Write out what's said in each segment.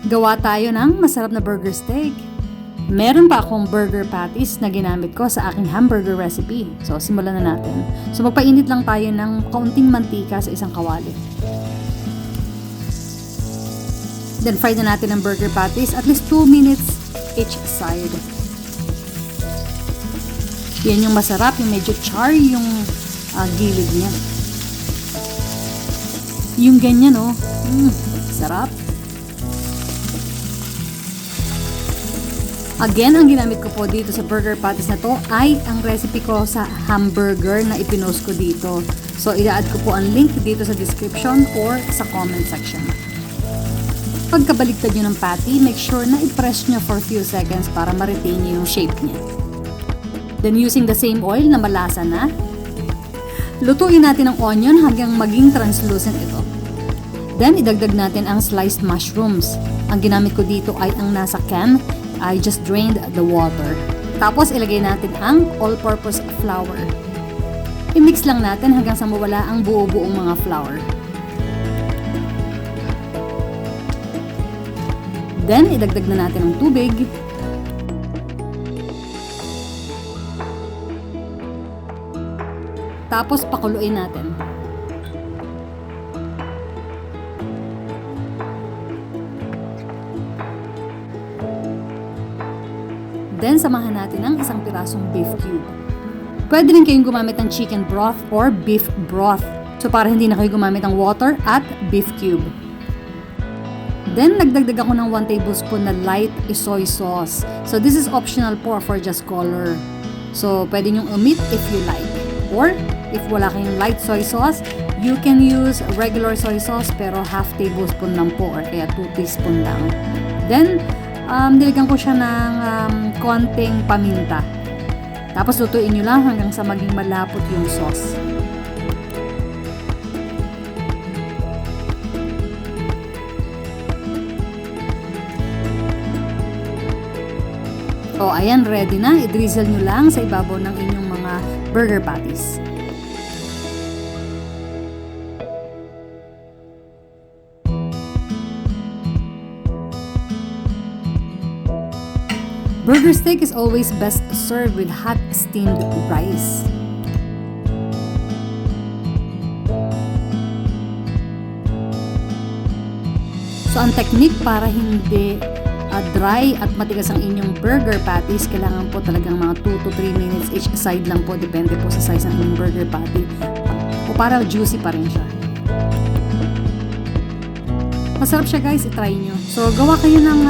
Gawa tayo ng masarap na burger steak. Meron pa akong burger patties na ginamit ko sa aking hamburger recipe. So, simulan na natin. So, magpainit lang tayo ng kaunting mantika sa isang kawali. Then, fry na natin ang burger patties at least 2 minutes each side. Yan yung masarap, yung medyo char yung gilid niya. Yung ganyan, oh. Sarap. Again, ang ginamit ko po dito sa burger patties na to ay ang recipe ko sa hamburger na ipinost ko dito. So, i-add ko po ang link dito sa description or sa comment section. Pagkabaliktad nyo ng patty, make sure na i-press nyo for a few seconds para ma-retain nyo yung shape niya. Then, using the same oil na malasa na, lutuin natin ang onion hanggang maging translucent ito. Then, idagdag natin ang sliced mushrooms. Ang ginamit ko dito ay ang nasa can. I just drained the water. Tapos, ilagay natin ang all-purpose flour. I-mix lang natin hanggang sa mawala ang buo-buong mga flour. Then, idagdag na natin ang tubig. Tapos, pakuluin natin. Then, samahan natin ng isang pirasong beef cube. Pwede rin kayong gumamit ng chicken broth or beef broth. So, para hindi na kayo gumamit ng water at beef cube. Then, nagdagdag ako ng 1 tablespoon na light soy sauce. So, this is optional po for just color. So, pwede nyong omit if you like. Or, if wala kayong light soy sauce, you can use regular soy sauce pero half tablespoon lang po or kaya 2 teaspoon lang. Then, nilagyan ko siya ng konting paminta. Tapos lutuin nyo lang hanggang sa maging malapot yung sauce. O, ayan, ready na. I-drizzle nyo lang sa ibabaw ng inyong mga burger patties. Burger steak is always best served with hot steamed rice. So, ang technique para hindi dry at matigas ang inyong burger patties, kailangan po talagang mga 2 to 3 minutes each side lang po, depende po sa size ng inyong burger patty. O para juicy pa rin siya. Masarap siya guys, itry nyo. So, gawa kayo ng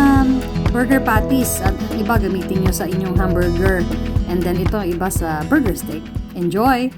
burger patties at iba gamitin nyo sa inyong hamburger. And then ito, iba sa burger steak. Enjoy!